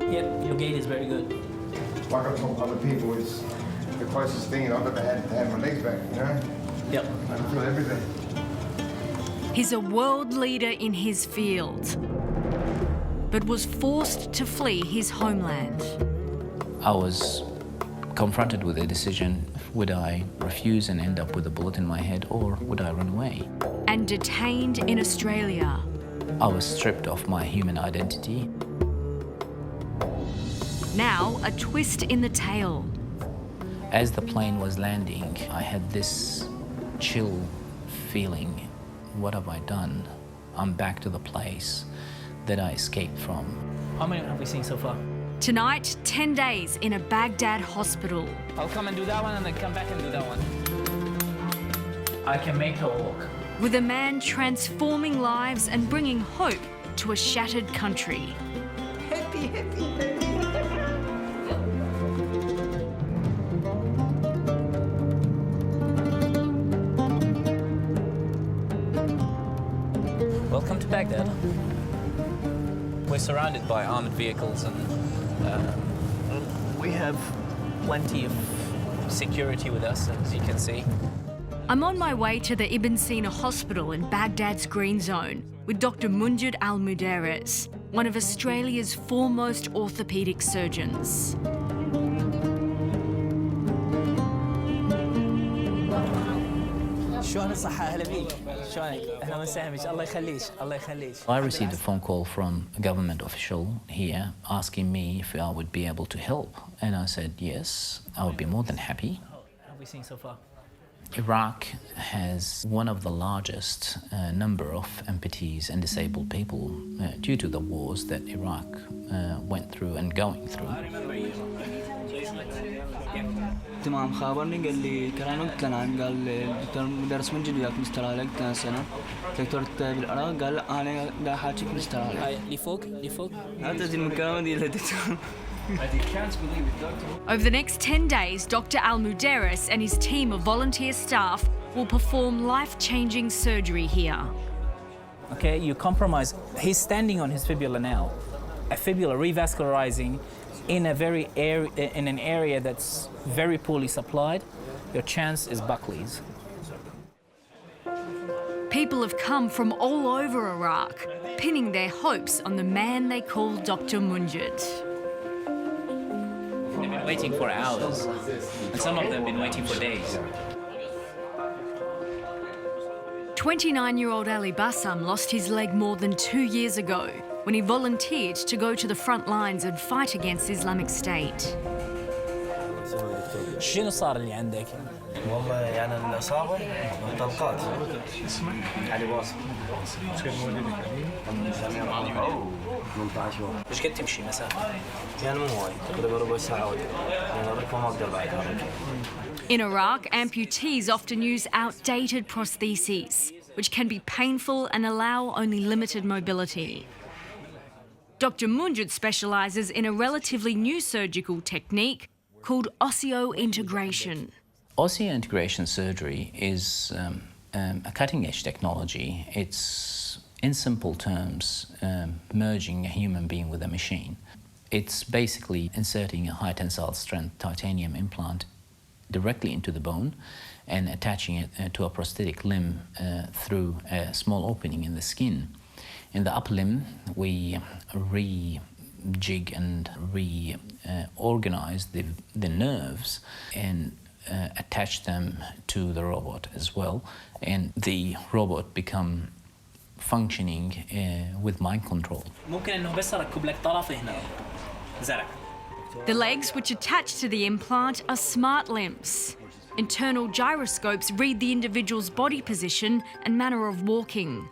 Yeah, your gait is very good. Like I told other people, it's the closest thing I've ever had to have my legs back, you know? Yep. I can feel everything. He's a world leader in his field, but was forced to flee his homeland. I was confronted with a decision. Would I refuse and end up with a bullet in my head, or would I run away? And detained in Australia. I was stripped of my human identity. Now, a twist in the tale. As the plane was landing, I had this chill feeling. What have I done? I'm back to the place that I escaped from. How many have we seen so far? Tonight, 10 days in a Baghdad hospital. I'll come and do that one and then come back and do that one. I can make her walk. With a man transforming lives and bringing hope to a shattered country. Happy, happy, happy. Welcome to Baghdad. We're surrounded by armored vehicles and we have plenty of security with us, as you can see. I'm on my way to the Ibn Sina Hospital in Baghdad's Green Zone with Dr. Munjed al Muderis, one of Australia's foremost orthopaedic surgeons. I received a phone call from a government official here asking me if I would be able to help. And I said, yes, I would be more than happy. What have we seen so far? Iraq has one of the largest number of amputees and disabled people due to the wars that Iraq went through and going through. تمام خابرني قال لي كلامك كان قال الدكتور مدرس منجد وياك مستر كان سنه دكتور بالعراق قال انا دا حاجيك مستر اللي فوق هذا المكان دي الدكتور. Over the next 10 days, Dr. Al Muderis and his team of volunteer staff will perform life-changing surgery here. Okay, you compromise. He's standing on his fibula now. A fibula revascularizing in an area that's very poorly supplied. Your chance is Buckley's. People have come from all over Iraq, pinning their hopes on the man they call Dr. Munjed. They've been waiting for hours, and some of them have been waiting for days. 29-year-old Ali Bassam lost his leg more than 2 years ago when he volunteered to go to the front lines and fight against Islamic State. شنو صار اللي عندك؟ والله يعني الإصابة طلقات. علي واصل. ايش قد تمشي مسافة؟ يعني مو هواي تقريبا ربع ساعة يعني الركبة ما أقدر بعد هذا. In Iraq, amputees often use outdated prostheses, which can be painful and allow only limited mobility. Dr. Munjed specialises in a relatively new surgical technique called osseointegration. Osseointegration surgery is a cutting-edge technology. It's, in simple terms, merging a human being with a machine. It's basically inserting a high tensile strength titanium implant directly into the bone and attaching it to a prosthetic limb through a small opening in the skin. In the upper limb, we rejig and reorganize the nerves and attach them to the robot as well, and the robot become functioning with mind control. ممكن إنه بس أركب لك طرف هنا زرع. The legs which attach to the implant are smart limbs. Internal gyroscopes read the individual's body position and manner of walking.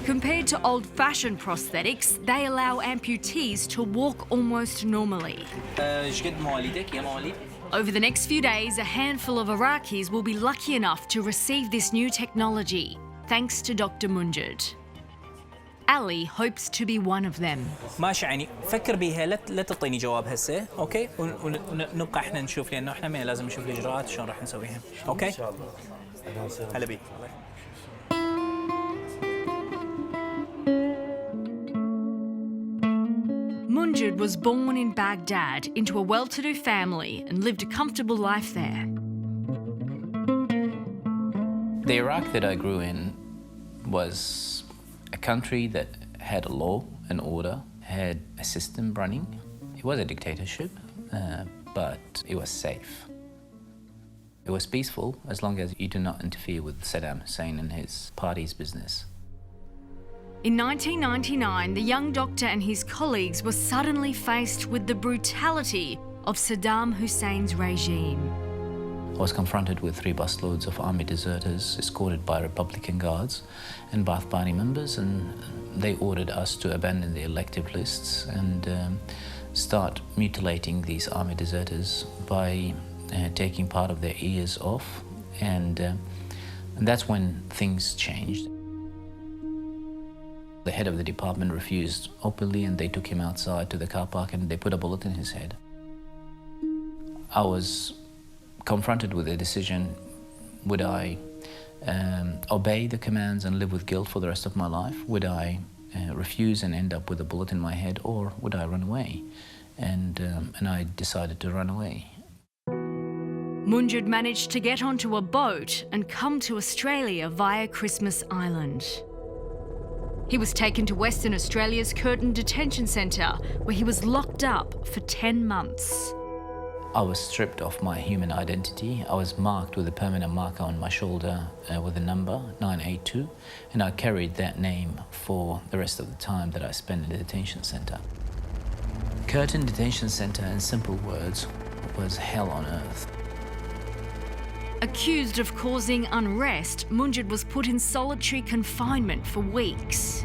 Compared to old-fashioned prosthetics, they allow amputees to walk almost normally. Over the next few days, a handful of Iraqis will be lucky enough to receive this new technology, thanks to Dr. Munjed. Ali hopes to be one of them. ماشي يعني فكر بيها لا تعطيني جواب هسه اوكي ونبقى احنا نشوف لانه احنا لازم نشوف الاجراءات شلون راح نسويها اوكي هلا بيك Munjed was born in Baghdad into a well-to-do family and lived a comfortable life there. The Iraq that I grew in was a country that had a law and order, had a system running. It was a dictatorship, but it was safe. It was peaceful as long as you do not interfere with Saddam Hussein and his party's business. In 1999, the young doctor and his colleagues were suddenly faced with the brutality of Saddam Hussein's regime. I was confronted with 3 busloads of army deserters escorted by Republican guards and Ba'ath Party members, and they ordered us to abandon the elective lists and start mutilating these army deserters by taking part of their ears off, and that's when things changed. The head of the department refused openly, and they took him outside to the car park and they put a bullet in his head. I was confronted with a decision: would I obey the commands and live with guilt for the rest of my life? Would I refuse and end up with a bullet in my head, or would I run away? And I decided to run away. Munjed managed to get onto a boat and come to Australia via Christmas Island. He was taken to Western Australia's Curtin Detention Centre, where he was locked up for 10 months. I was stripped of my human identity. I was marked with a permanent marker on my shoulder with a number, 982, and I carried that name for the rest of the time that I spent in the detention centre. Curtin Detention Centre, in simple words, was hell on earth. Accused of causing unrest, Munjed was put in solitary confinement for weeks.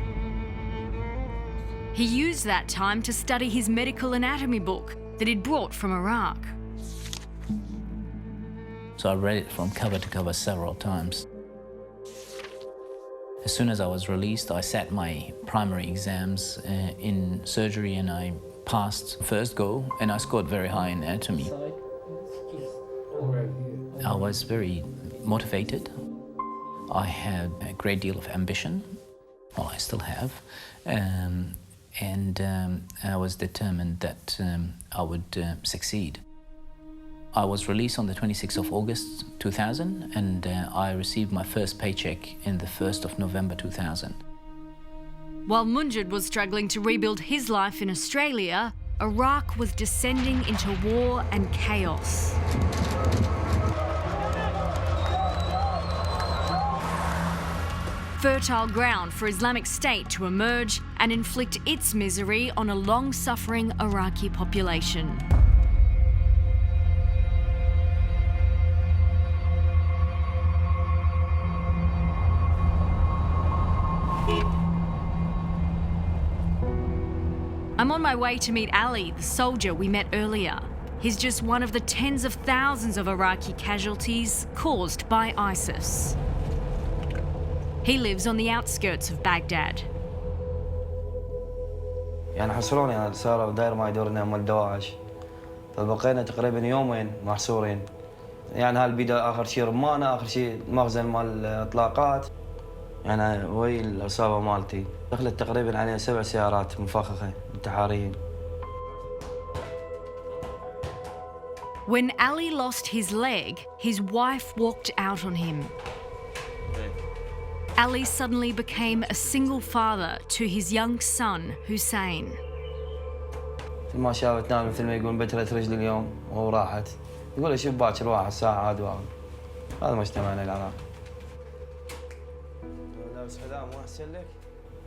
He used that time to study his medical anatomy book that he'd brought from Iraq. So I read it from cover to cover several times. As soon as I was released, I sat my primary exams in surgery, and I passed first go, and I scored very high in anatomy. I was very motivated. I had a great deal of ambition. Well, I still have. And I was determined that I would succeed. I was released on the 26th of August 2000, and I received my first paycheck in the 1st of November 2000. While Munjed was struggling to rebuild his life in Australia, Iraq was descending into war and chaos. Fertile ground for Islamic State to emerge and inflict its misery on a long-suffering Iraqi population. I'm on my way to meet Ali, the soldier we met earlier. He's just one of the tens of thousands of Iraqi casualties caused by ISIS. He lives on the outskirts of Baghdad. يعني حصروني أنا صاروا داير ما يدورنا مال دواعش، فبقينا تقريبا يومين محصورين. يعني هالبدا آخر شيء رمانة، آخر شيء مخزن مال إطلاقات. يعني وهي الإصابة مالتي دخلت تقريبا عليها 7 سيارات مفخخة انتحاريين. When Ali lost his leg, his wife walked out on him. Ali suddenly became a single father to his young son, Hussein. ما شافتنا مثل ما يقول بترت رجلي اليوم وراحت. يقول شوف باكر واحد ساعة عاد واحد. هذا مجتمعنا العراقي. لابس حذاء مو أحسن لك؟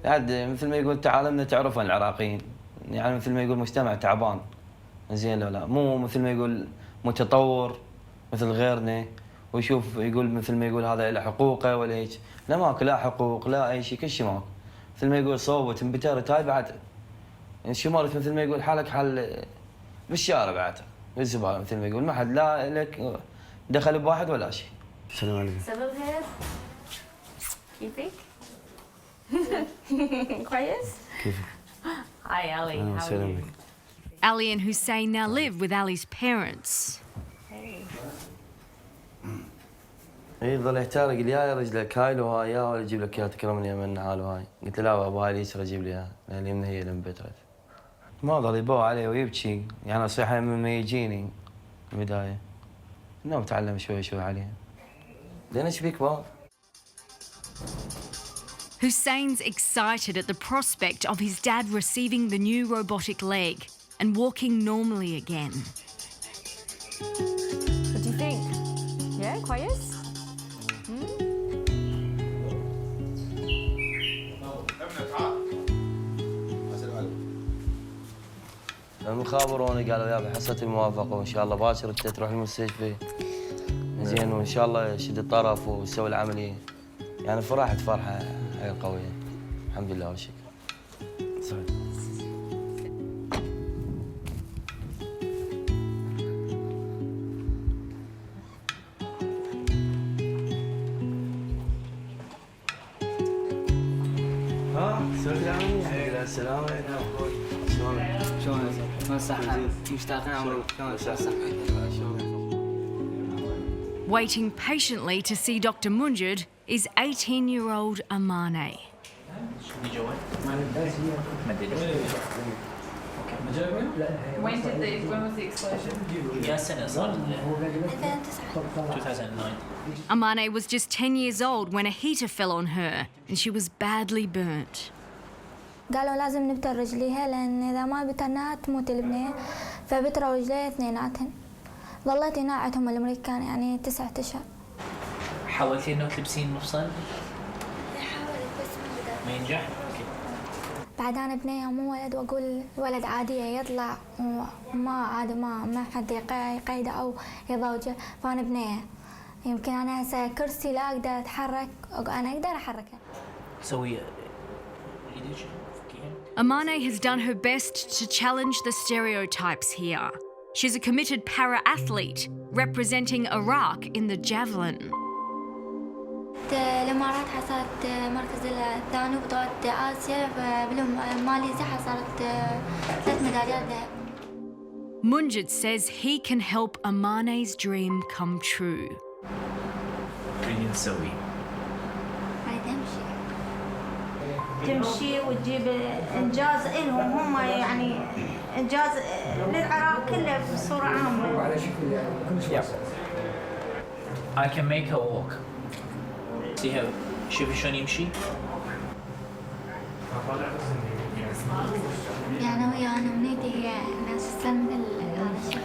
عاد مثل ما يقول تعالمنا تعرفون العراقيين. يعني مثل ما يقول مجتمع تعبان. زين لو لا مو مثل ما يقول متطور مثل غيرنا ويشوف يقول مثل ما يقول هذا له حقوقه ولا هيك. لا ماكو لا حقوق لا اي شيء كل شيء ماكو. مثل ما يقول صوبت انبترت هاي بعد انشمرت مثل ما يقول حالك حال بالشارع بعد بالزباله مثل ما يقول ما حد لا لك دخل بواحد ولا شيء. السلام عليكم. سبب هيك؟ كيفك؟ كويس؟ كيفك؟ Hi Ali, how are you? Ali and Hussein now live with Ali's parents. اي ظل يحتار قال يا رجلك هاي لو هاي يا ولا اجيب لك اياها تكرمني من حال هاي. قلت له لا بابا هاي اليسرى اجيب لي اياها لان اليمنى هي اللي انبترت. ما ظل يبوع عليه ويبكي، يعني أصيح لما يجيني البداية إنه بتعلم شوي شوي عليه. لين إيش بيك بابا؟ Hussein's excited at the prospect of his dad receiving the new robotic leg and walking normally again. What do you think? Yeah, كويس? خابروني قالوا يابا حصة الموافقة وإن شاء الله باكر أنت تروح المستشفى. زين وإن شاء الله يشد الطرف ويسوي العملية. يعني فرحت فرحة غير قوية. الحمد لله والشكر. سعيد. سويت العملية؟ الحمد لله السلامة. شلونك؟ شلون الصحة؟ مشتاقين عمرو؟ شلون الصحة؟ Waiting patiently to see Dr. Munjed is 18-year-old Amane. When was the explosion? 2009. Amane was just 10 years old when a heater fell on her and she was badly burnt. قالوا لازم نبتر رجليها لأن إذا ما بترناها تموت البنية، فبتروا رجليها اثنيناتهن. ظلت هنا عندهم الأمريكان يعني 9 أشهر. حاولتي إنه تلبسين مفصل؟ حاولت بس ما ينجح؟ بعد أنا بنية مو ولد وأقول ولد عادية يطلع وما عاد ما حد يقيده أو يضوجه، فأنا بنية. يمكن أنا هسه كرسي لا أقدر أتحرك، أنا أقدر أحركه. سوي. Amane has done her best to challenge the stereotypes here. She's a committed para-athlete representing Iraq in the javelin. الإمارات حصلت مركز الثاني بطولة آسيا بالماليزيا حصلت 3 ميداليات ذهب. Munjed says he can help Amane's dream come true. تريدين تسوي؟ تمشي وتجيب إنجاز إلهم هم يعني إنجاز للعراق كله بصورة عامة. I can make her walk. See how شوفي شلون يمشي؟ يعني ويانا أمنيتي هي ناس تسلم هذا الشيء.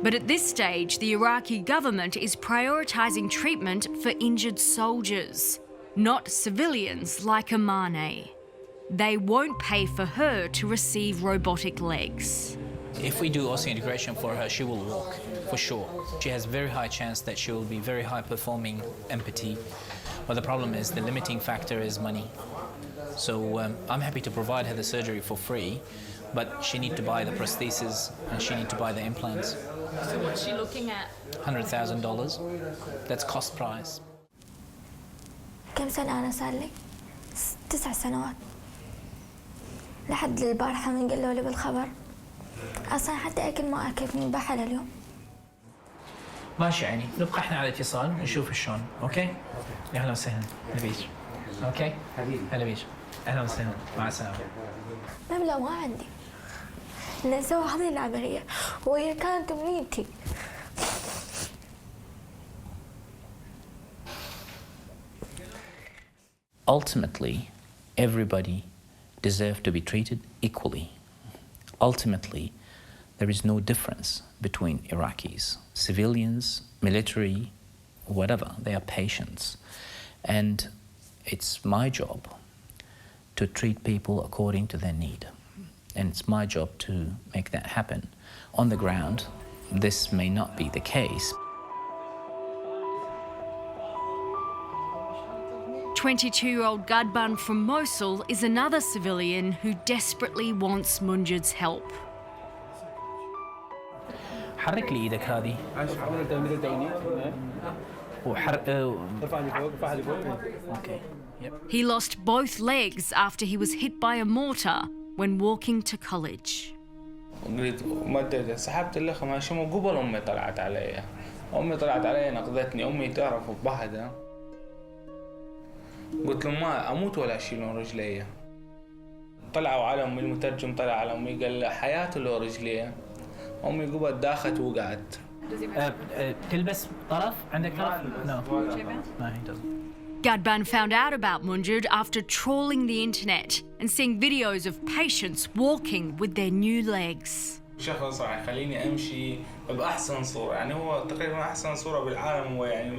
But at this stage, the Iraqi government is prioritising treatment for injured soldiers, not civilians like Amane. They won't pay for her to receive robotic legs. If we do osseointegration for her, she will walk, for sure. She has very high chance that she will be very high-performing amputee. But the problem is the limiting factor is money. So I'm happy to provide her the surgery for free, but she needs to buy the prosthesis and she needs to buy the implants. So what's she looking at? $100,000. That's cost price. كم سنة أنا صار لي؟ 9 سنوات. لحد البارحة من قالوا لي بالخبر. أصلاً حتى أكل ما أكلت من بحر اليوم. ماشي عيني، نبقى احنا على اتصال نشوف شلون، اوكي؟ يا اهلا وسهلا، نبيج. اوكي؟ هلا بيج. اهلا وسهلا، مع السلامة. مبلغ ما عندي. نسوي هذه العملية وهي كانت أمنيتي. Ultimately, everybody deserves to be treated equally. Ultimately, there is no difference between Iraqis, civilians, military, whatever. They are patients. And it's my job to treat people according to their need. And it's my job to make that happen. On the ground, this may not be the case. 22-year-old Gadban from Mosul is another civilian who desperately wants Munjed's help. حرك لي ايدك هذه. Okay. Yep. He lost both legs after he was hit by a mortar when walking to college. قلت مدد سحبت اللخ ماشي مو قبل امي طلعت علي. امي طلعت علي نقذتني، امي تعرف ببهدة. قلت له ما اموت ولا اشيلون رجلي. طلعوا على أمي، المترجم طلع على أمي قال حياته لو رجليه. أمي قبل داخت وقعت. تلبس طرف؟ عندك طرف؟ No. No, he doesn't. Gadban found out about Munjed after trawling the internet and seeing videos of patients walking with their new legs. شخص راح يخليني أمشي بأحسن صورة، يعني هو تقريبا أحسن صورة بالعالم، هو يعني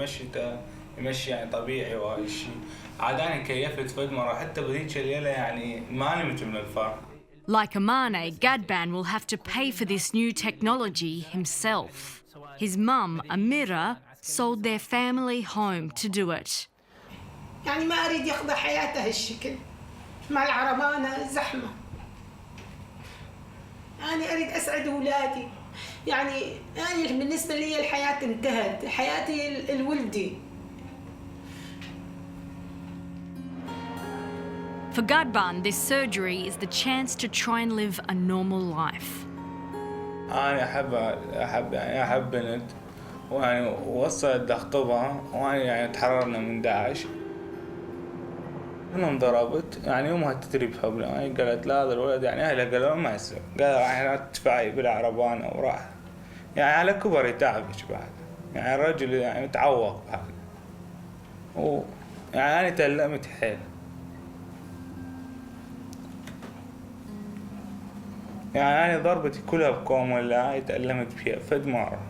يمشي يعني طبيعي وهاي الشيء. عاداني كيفت فد مرة حتى بذيك الليلة يعني ما نمت من الفرق. Like Amane, Gadban will have to pay for this new technology himself. His mum, Amira, sold their family home to do it. يعني ما أريد يقضي حياته هالشكل مع العربانة زحمة. أنا أريد أسعد أولادي. يعني بالنسبة لي الحياة انتهت، حياتي الولدي. For Gadban, this surgery is the chance to try and live a normal life. أنا أحب بنت، ويعني وصلت أخطبها، وأنا يعني تحررنا من داعش. أنا انضربت، يعني أمها تدري بحبلة، يعني قالت لا هذا الولد يعني أهله قالوا ما يصير، قال راح تدفعي بالعربانة وراح، يعني على كبر يتعبش بعد، يعني الرجل يعني متعوق بعد، يعني أنا تألمت حيل. يعني أنا ضربتي كلها بكوم ولا هاي تألمت فيها فد مرة.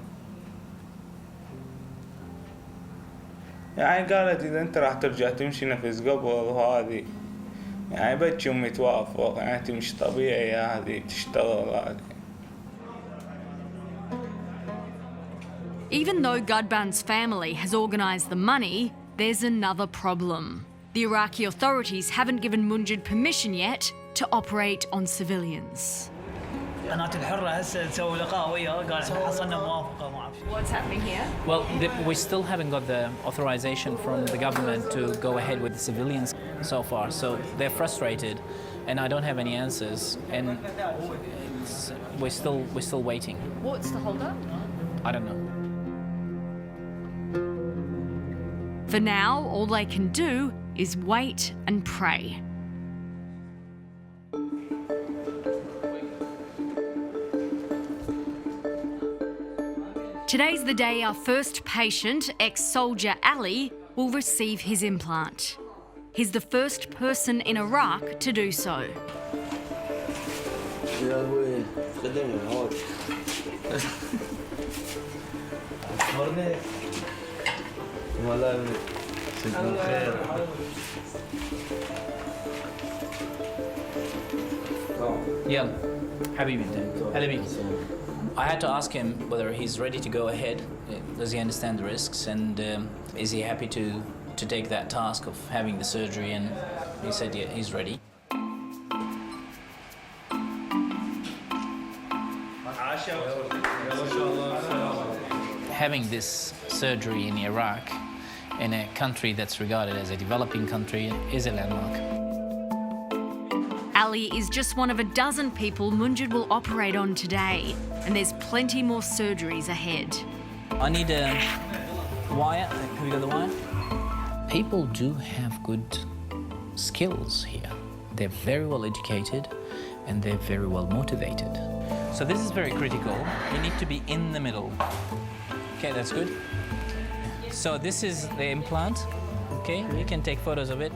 يعني قالت إذا أنت راح ترجع تمشي نفس قبل وهذه يعني بتشي أمي توافق، يعني تمشي طبيعي هذه تشتغل هذه. Even though Gadban's family has organised the money, there's another problem. The Iraqi authorities haven't given Munjed permission yet to operate on civilians. What's happening here? Well, we still haven't got the authorization from the government to go ahead with the civilians so far. So they're frustrated, and I don't have any answers. And we're still waiting. What's the holdup? I don't know. For now, all they can do is wait and pray. Today's the day our first patient, ex-soldier Ali, will receive his implant. He's the first person in Iraq to do so. Yeah, Habibi, هلا بيك. I had to ask him whether he's ready to go ahead. Does he understand the risks, and is he happy to take that task of having the surgery? And he said, yeah, he's ready. Having this surgery in Iraq, in a country that's regarded as a developing country, is a landmark. Ali is just one of a dozen people Munjed will operate on today, and there's plenty more surgeries ahead. I need a wire. Have you got the wire? People do have good skills here. They're very well educated and they're very well motivated. So this is very critical. You need to be in the middle. Okay, that's good. So this is the implant. Okay, you can take photos of it.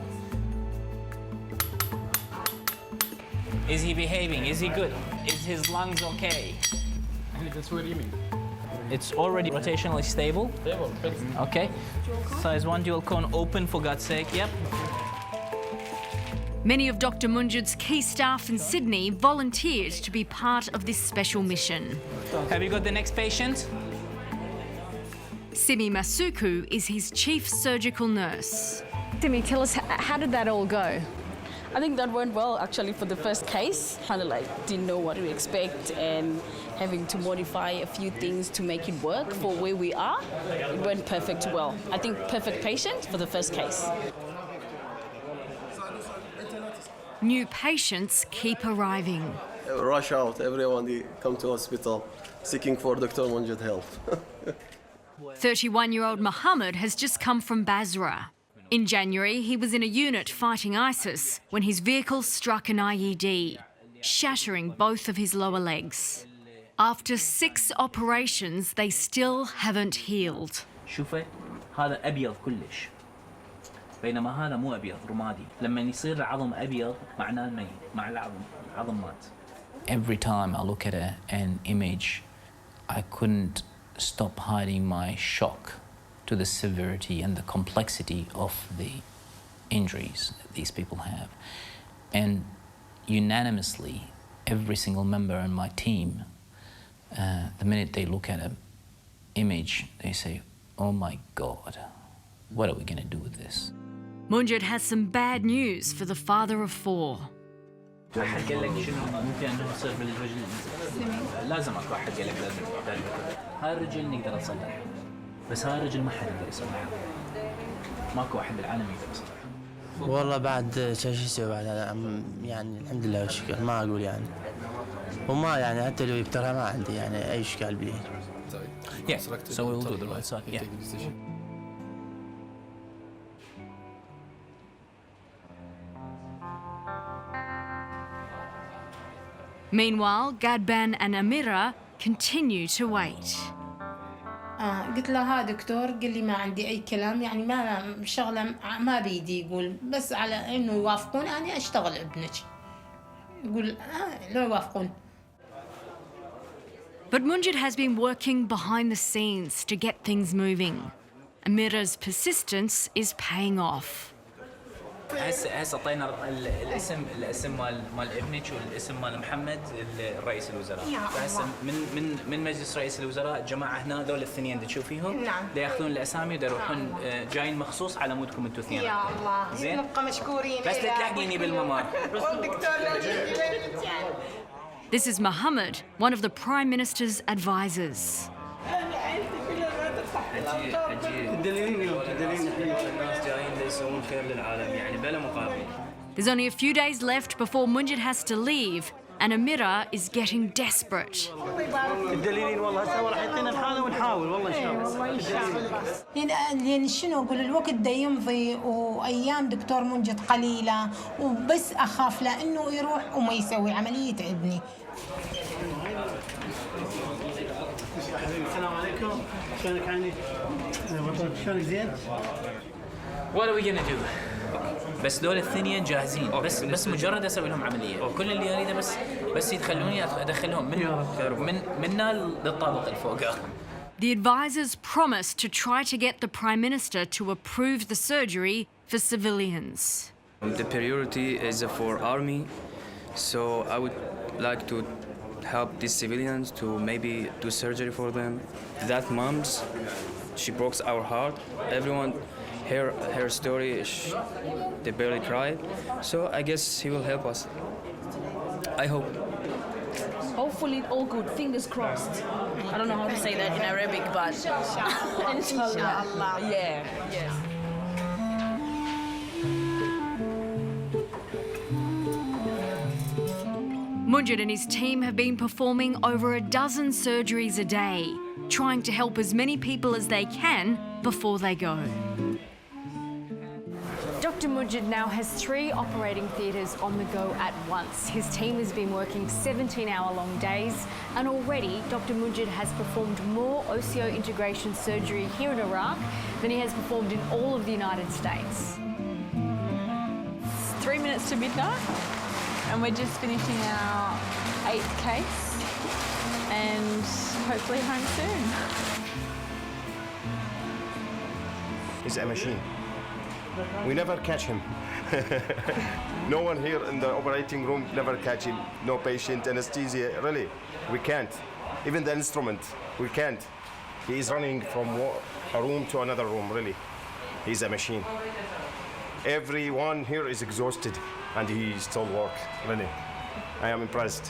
Is he behaving? Is he good? Is his lungs okay? That's what you mean. It's already rotationally stable. Stable. Okay. Size 1 dual cone open, for God's sake. Yep. Many of Dr. Munjed's key staff in Sydney volunteered to be part of this special mission. Have you got the next patient? Simi Masuku is his chief surgical nurse. Simi, tell us, how did that all go? I think that went well, actually, for the first case. Kind of like didn't know what to expect and having to modify a few things to make it work for where we are. It went perfect well. I think perfect patient for the first case. New patients keep arriving. Rush out, everyone come to hospital seeking for Dr. Munjed help. 31-year-old Mohammed has just come from Basra. In January, he was in a unit fighting ISIS when his vehicle struck an IED, shattering both of his lower legs. After 6 operations, they still haven't healed. شوفي هذا أبيض كلش بينما هذا مو أبيض رمادي لما يصير العظم أبيض معناه الميت مع العظم مات. Every time I look at an image, I couldn't stop hiding my shock to the severity and the complexity of the injuries that these people have. And unanimously, every single member in my team, the minute they look at an image, they say, "Oh my God, what are we going to do with this?" Munjed has some bad news for the father of 4. أحد قال لك شنو ممكن أنه يصير بالرجل؟ لازم أكو أحد قال لك لازم هاي الرجل نقدر نصلحها بس هاي الرجل ما حد يقدر يصلحها. ماكو واحد بالعالم يقدر يصلحها. والله بعد شو يسوي بعد يعني الحمد لله والشكر ما أقول يعني وما يعني حتى لو يبترها ما عندي يعني أي إشكال به. Yeah, so we'll do the right side. Yeah. Meanwhile, Gadban and Amira continue to wait. قلت له ها دكتور قال لي ما عندي أي كلام يعني ما شغلة ما بيدي يقول بس على إنه يوافقون أنا أشتغل ابنك يقول لو يوافقون. But Munjed has been working behind the scenes to get things moving. Amira's persistence is paying off. هسه طينا الاسم مال ابنك والاسم مال محمد رئيس الوزراء. فهسه من مجلس رئيس الوزراء الجماعه هنا ذول الاثنين اللي تشوفيهم دا ياخذون الاسامي ودا يروحون جايين مخصوص على مودكم انتم اثنين. يا الله زين نبقى مشكورين. بس تلاقيني بالممر. This is Mohammed, one of the Prime Minister's advisors. There's only a few days left before Munjed has to leave, and Amira is getting desperate. لأن شنو أقول الوقت دا يمضي وأيام دكتور منجد قليلة وبس أخاف لأنه يروح وما يسوي عملية ابني. السلام عليكم شلونك عيني؟ شلونك زين؟ What are we gonna do? بس دول الثانيين جاهزين بس مجرد اسوي لهم عمليه وكل اللي اريده بس يدخلوني ادخلهم منا للطابق الفوق. The advisors promised to try to get the Prime Minister to approve the surgery for civilians. The priority is for army, so I would like to help these civilians to maybe do surgery for them. That mom's, she broke our heart. Everyone, her story, they barely cried. So I guess he will help us. I hope. Hopefully all good, fingers crossed. I don't know how to say that in Arabic, but inshallah. Yeah, yes. Munjed and his team have been performing over a dozen surgeries a day, trying to help as many people as they can before they go. Dr. Munjed now has 3 operating theatres on the go at once. His team has been working 17-hour-long days, and already Dr. Munjed has performed more osseointegration surgery here in Iraq than he has performed in all of the United States. It's 3 minutes to midnight, and we're just finishing our 8th case, and hopefully home soon. He's a machine. We never catch him. No one here in the operating room never catch him. No patient, anesthesia, really. We can't. Even the instrument, we can't. He is running from a room to another room, really. He's a machine. Everyone here is exhausted and he still works, really. I am impressed.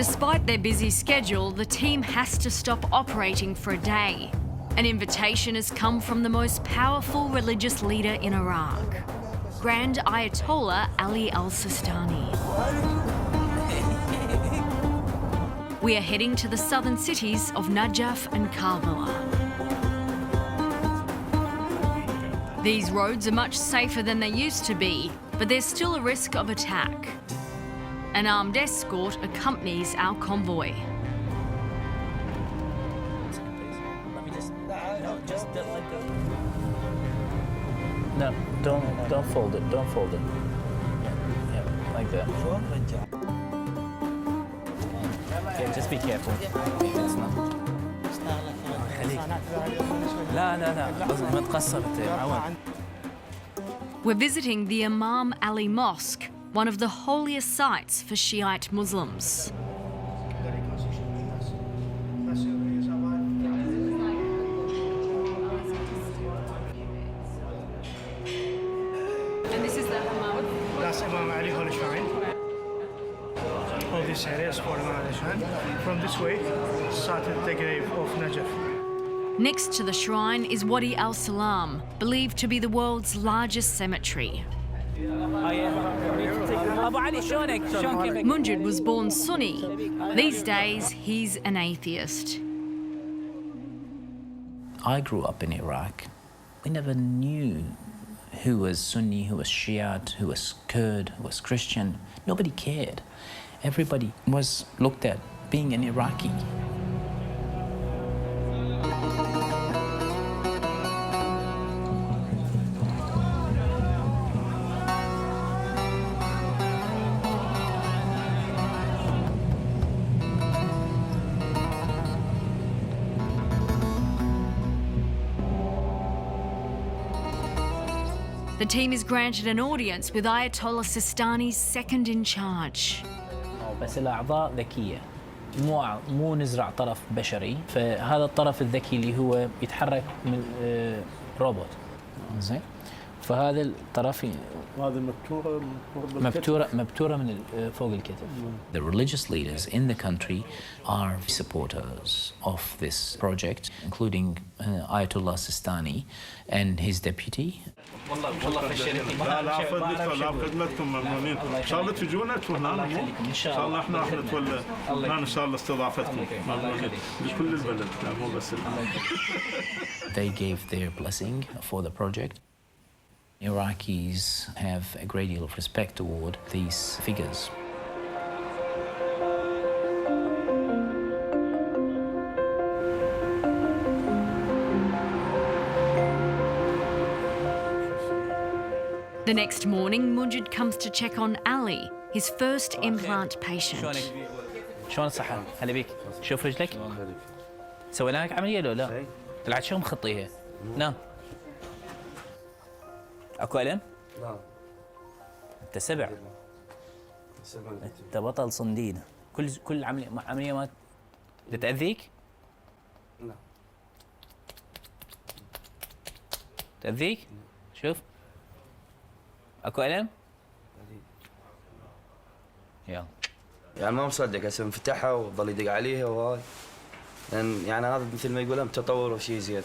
Despite their busy schedule, the team has to stop operating for a day. An invitation has come from the most powerful religious leader in Iraq, Grand Ayatollah Ali al-Sistani. We are heading to the southern cities of Najaf and Karbala. These roads are much safer than they used to be, but there's still a risk of attack. An armed escort accompanies our convoy. No, don't fold it. Don't fold it. Yeah, like that. Okay, just be careful. It's not. لا ما تقصرت عوض. We're visiting the Imam Ali Mosque, one of the holiest sites for Shiite Muslims. And this is the Imam? That's Imam Ali Holy Shrine. All this area is called Imam Ali Shrine. From this way, started the grave of Najaf. Next to the shrine is Wadi al-Salam, believed to be the world's largest cemetery. Munjed was born Sunni. These days, he's an atheist. I grew up in Iraq. We never knew who was Sunni, who was Shiite, who was Kurd, who was Christian. Nobody cared. Everybody was looked at being an Iraqi. The team is granted an audience with Ayatollah Sistani's second in charge. بس الأعضاء ذكية مو نزرع طرف بشري فهذا الطرف الذكي اللي هو يتحرك من روبوت زين فهذا الطرف هذه مبتورة من فوق الكتف. The religious leaders in the country are supporters of this project, including Ayatollah Sistani and his deputy. والله فشلتني لا فضلكم لا خدمتكم ممنونين ان شاء الله تجونا هنا ان شاء الله احنا راح نتولى ان شاء الله استضافتكم ممنونين بكل البلد مو بس They gave their blessing for the project. Iraqis have a great deal of respect toward these figures. The next morning, Munjed comes to check on Ali, his first implant patient. شلون الصحة؟ هلا بيك. شوف رجلك. سوينا لك عملية لو لا؟ طلعت شو مخطيها؟ نعم. اكو ألم؟ لا. انت سبع. انت بطل صنديد. كل عملية ما تأذيك؟ لا. تأذيك؟ شوف. اكو ألم؟ يلا. يعني ما مصدق هسه مفتحها وظل يدق عليها وهاي. لان يعني هذا مثل ما يقولون تطور وشيء زين.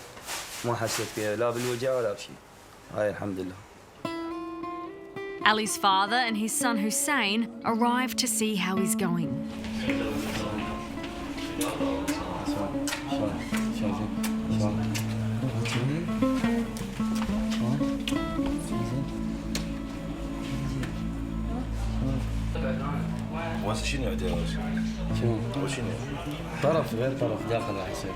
ما حسيت فيها لا بالوجع ولا بشيء. هاي الحمد لله. Ali's father and his son Hussein arrive to see how he's going. شنو عداوة؟ شنو؟ طرف غير طرف داخل راح يصير.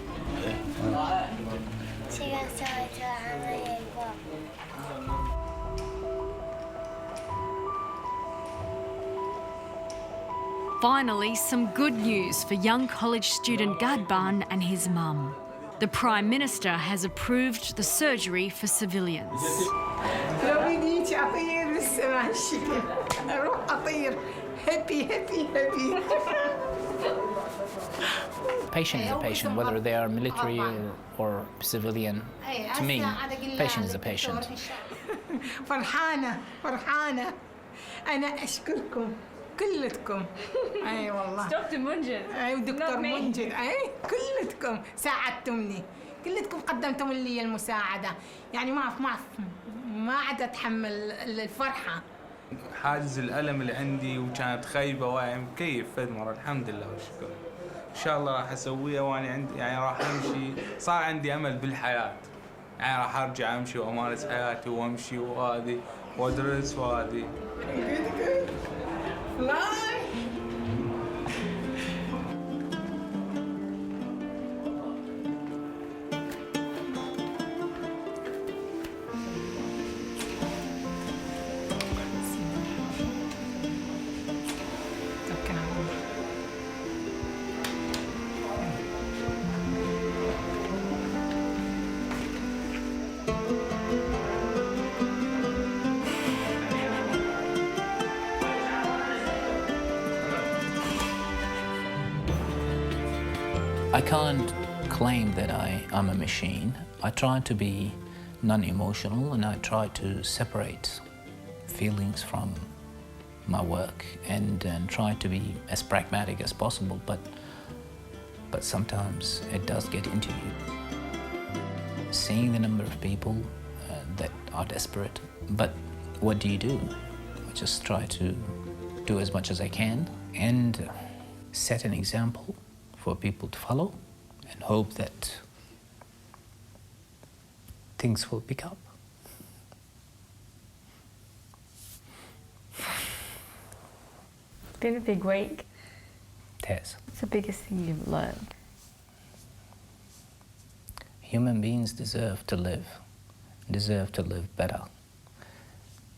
Finally, some good news for young college student Gadban and his mum. The Prime Minister has approved the surgery for civilians. Patient is a patient, whether they are military or civilian. To me, patient is a patient. فرحانة أنا أشكركم كلكم أي والله دكتور منجد أي دكتور منجد أي كلكم ساعدتمني كلكم قدمتم لي المساعدة، يعني ما عاد أتحمل الفرحة. حاجز الألم اللي عندي وكانت خيبة واعي مكيف فد مرة الحمد لله والشكر. إن شاء الله راح أسويها وأنا عندي يعني راح أمشي، صار عندي أمل بالحياة. يعني راح أرجع أمشي وأمارس حياتي وأمشي وهذه وأدرس وهذه. I can't claim that I'm a machine. I try to be non-emotional and I try to separate feelings from my work and try to be as pragmatic as possible, but sometimes it does get into you. Seeing the number of people that are desperate, but what do? I just try to do as much as I can and set an example for people to follow and hope that things will pick up. Been a big week. It has. What's the biggest thing you've learned? Human beings deserve to live better.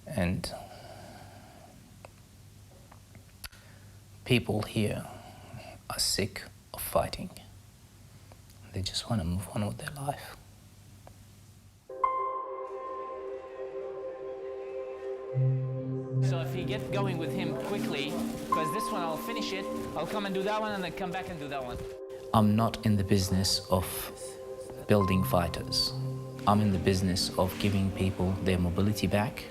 And people here are sick of fighting. They just want to move on with their life. So if you get going with him quickly, because this one I'll finish it, I'll come and do that one and then come back and do that one. I'm not in the business of building fighters. I'm in the business of giving people their mobility back,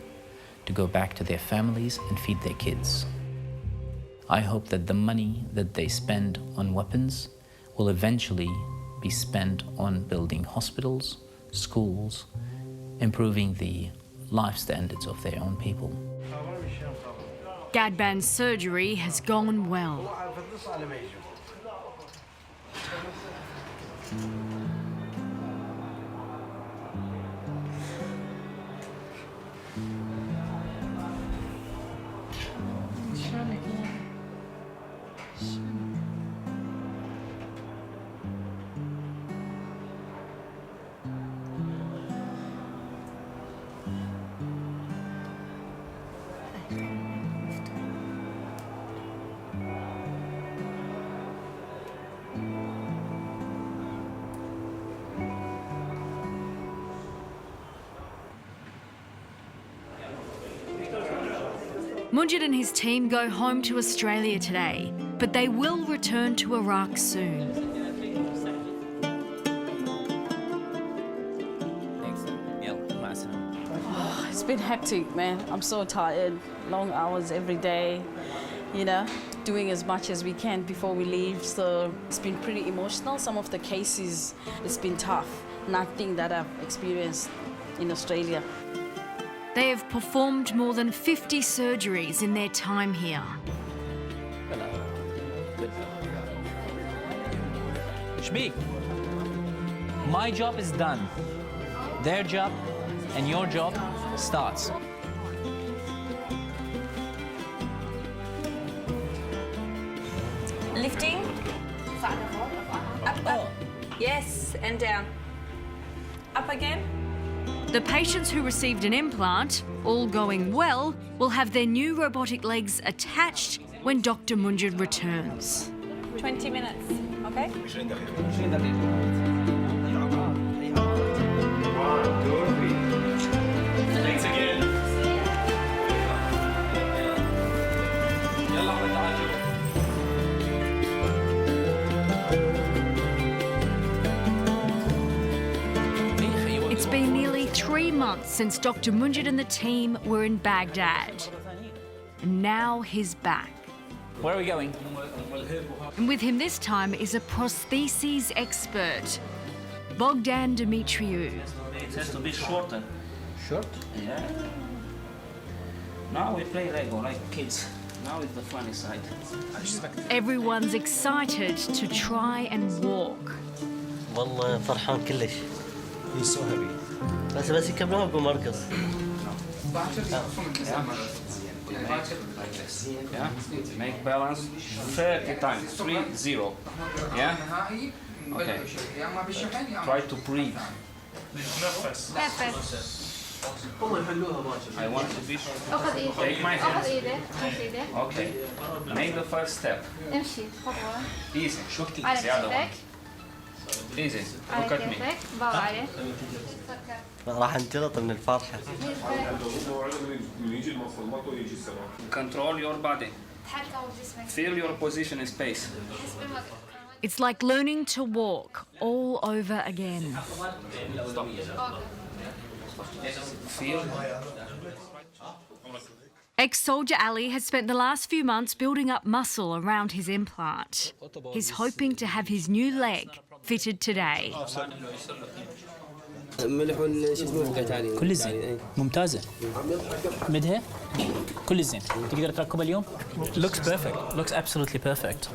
to go back to their families and feed their kids. I hope that the money that they spend on weapons will eventually be spent on building hospitals, schools, improving the life standards of their own people. Gadban's surgery has gone well. Munjed and his team go home to Australia today, but they will return to Iraq soon. Oh, it's been hectic, man. I'm so tired. Long hours every day, you know, doing as much as we can before we leave. So it's been pretty emotional. Some of the cases, it's been tough. Nothing that I've experienced in Australia. They have performed more than 50 surgeries in their time here. Shbik, my job is done. Their job and your job starts. Lifting. Up. Yes, and down. Up again. The patients who received an implant, all going well, will have their new robotic legs attached when Dr. Munjed returns. 20 minutes, okay? Thanks again. It's been nearly 3 months since Dr. Munjed and the team were in Baghdad. And now he's back. Where are we going? And with him this time is a prostheses expert. Bogdan Dimitriou. It has to be shorter. Short? Yeah. Now we play Lego like kids. Now it's the funny side. Everyone's excited to try and walk. والله فرحان كلش. He's so happy. بس يكملوها بقوم ارقص. Yeah. Make balance 30 times. 3-0. Yeah? Okay. Try to breathe. I want to be. Take my hands. Okay. Make the first step. Easy. Easy. Look at me. راح انجلط من الفرحة. Control your body. Feel your position in space. It's like learning to walk all over again. Stop. Feel. Ex-soldier Ali has spent the last few months building up muscle around his implant. He's hoping to have his new leg fitted today. كل زين ممتازة مدها كل زين تقدر تركبها اليوم looks perfect looks absolutely perfect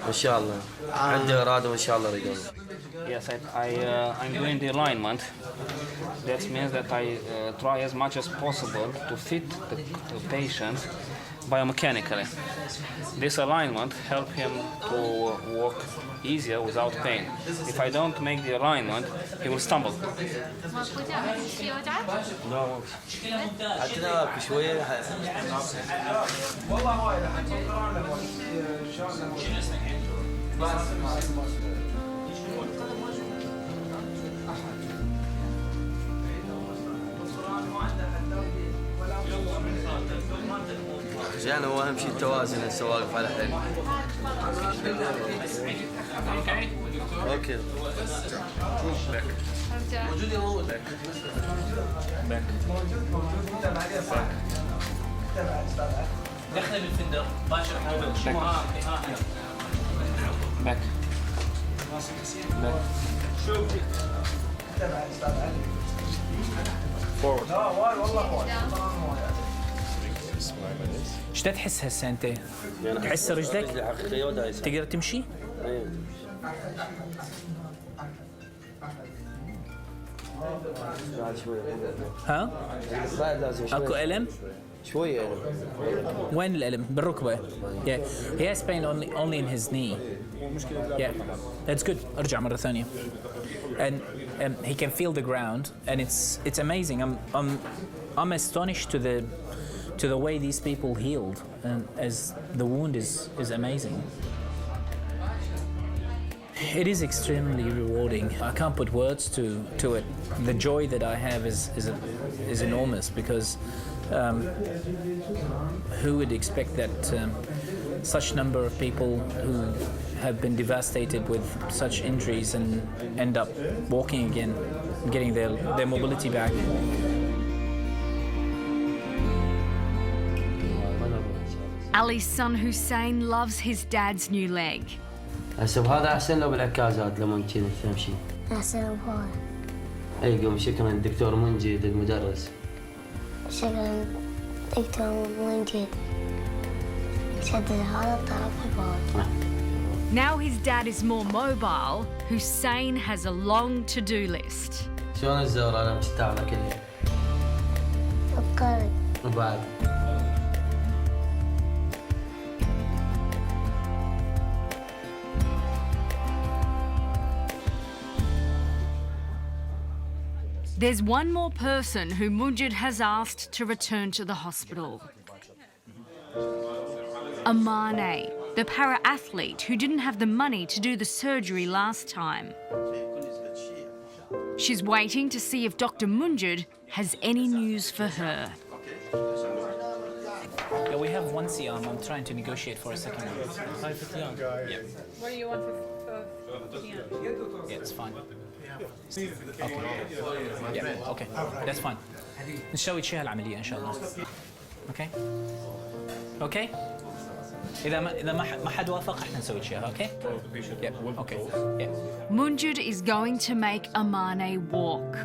ان شاء الله عندي اراده وان شاء الله رجال. Yes, I'm doing the alignment. That means that I try as much as possible to fit the patient biomechanically. This alignment helps him to walk easier without pain. If I don't make the alignment, he will stumble. No. اعتناك شويه. زين هو اهم شيء التوازن السوالف على حيل. اوكي. موجودين هو. دخل بالفندق باشر Back. Forward. ايش تحس هسه انت؟ تحس رجلك؟ تقدر تمشي؟ ها؟ اكو ألم؟ شوية ألم. وين الألم؟ بالركبة. Yeah. He has pain only in his knee. Yeah. That's good. ارجع مرة ثانية. And he can feel the ground and it's amazing. I'm astonished to the way these people healed and as the wound is amazing. It is extremely rewarding. I can't put words to it. The joy that I have is enormous because who would expect that such number of people who have been devastated with such injuries and end up walking again, getting their mobility back. Ali's son Hussein loves his dad's new leg. هسه بهذا احسن له بالعكازات لما كذا تمشي. أحسن بهذا. اي قوم شكرا الدكتور منجد المدرس. شكرا دكتور منجد. شدد هذا الطرف بهذا. Now his dad is more mobile, Hussein has a long to-do list. شلون الزهرة انا مشتاق لها كلها. فكرت. وبعد. There's one more person who Munjed has asked to return to the hospital. Amane, the para-athlete who didn't have the money to do the surgery last time. She's waiting to see if Dr. Munjed has any news for her. Yeah, we have one CM. I'm trying to negotiate for a second one. What do you want for Yeah, it's fine. اوكي that's fine. نسوي شيء هالعمليه ان شاء الله. اوكي اوكي اذا ما حد وافق احنا نسوي شيء. اوكي اوكي. Munjed is going to make Amane walk.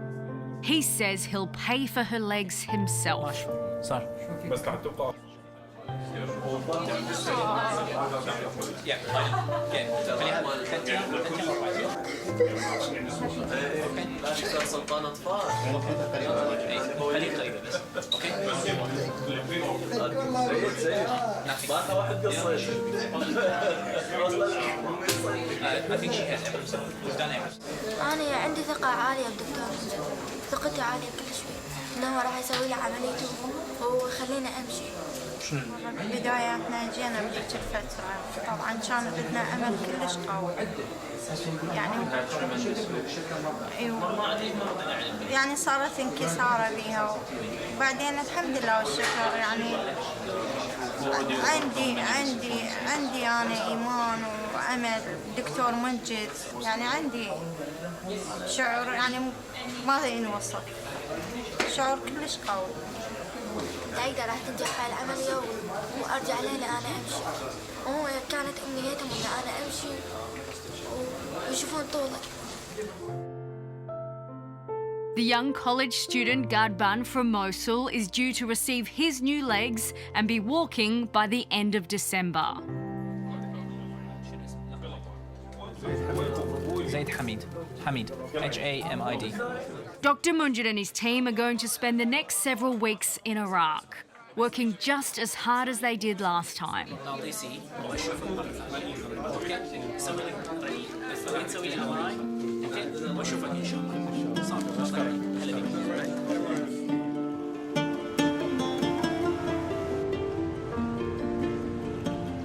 He says he'll pay for her legs himself. صار بس تحت تقع. سلطان اطفال. خليك قريبه بس. اوكي باقي واحد قصير. I think she has everything. We've done everything. أنا عندي ثقة عالية بدكتور، ثقتي عالية كل شوي إنه راح يسوي لي عمليته ويخليني أمشي. بالبداية احنا جينا بذيك الفترة طبعا كان بدنا أمل كلش قوي يعني صارت انكسارة بيها وبعدين الحمد لله والشكر يعني عندي أنا إيمان وأمل دكتور منجد يعني عندي شعور يعني ما ينوصف شعور كلش قوي. دايدا راح تنجح هاي العملية وأرجع لين أنا أمشي. وهو كانت أمنيتهم إن أنا أمشي ويشوفون طولي. The young college student Gadban from Mosul is due to receive his new legs and be walking by the end of December. Zaid Hamid. Hamid. Dr. Munjed and his team are going to spend the next several weeks in Iraq, working just as hard as they did last time.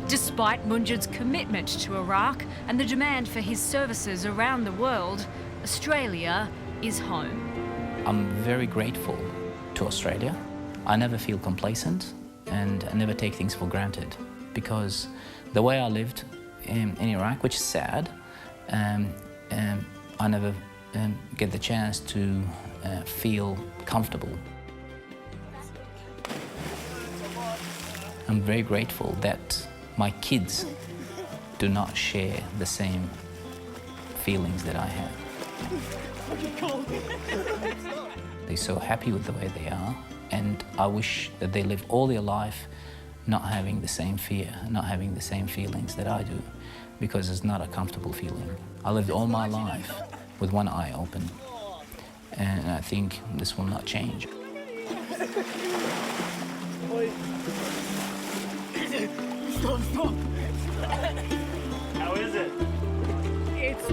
Despite Munjed's commitment to Iraq and the demand for his services around the world, Australia is home. I'm very grateful to Australia. I never feel complacent and I never take things for granted because the way I lived in Iraq, which is sad, I never get the chance to feel comfortable. I'm very grateful that my kids do not share the same feelings that I have. They're so happy with the way they are, and I wish that they live all their life not having the same fear, not having the same feelings that I do, because it's not a comfortable feeling. I lived all my life with one eye open, and I think this will not change. Stop. How is it? It's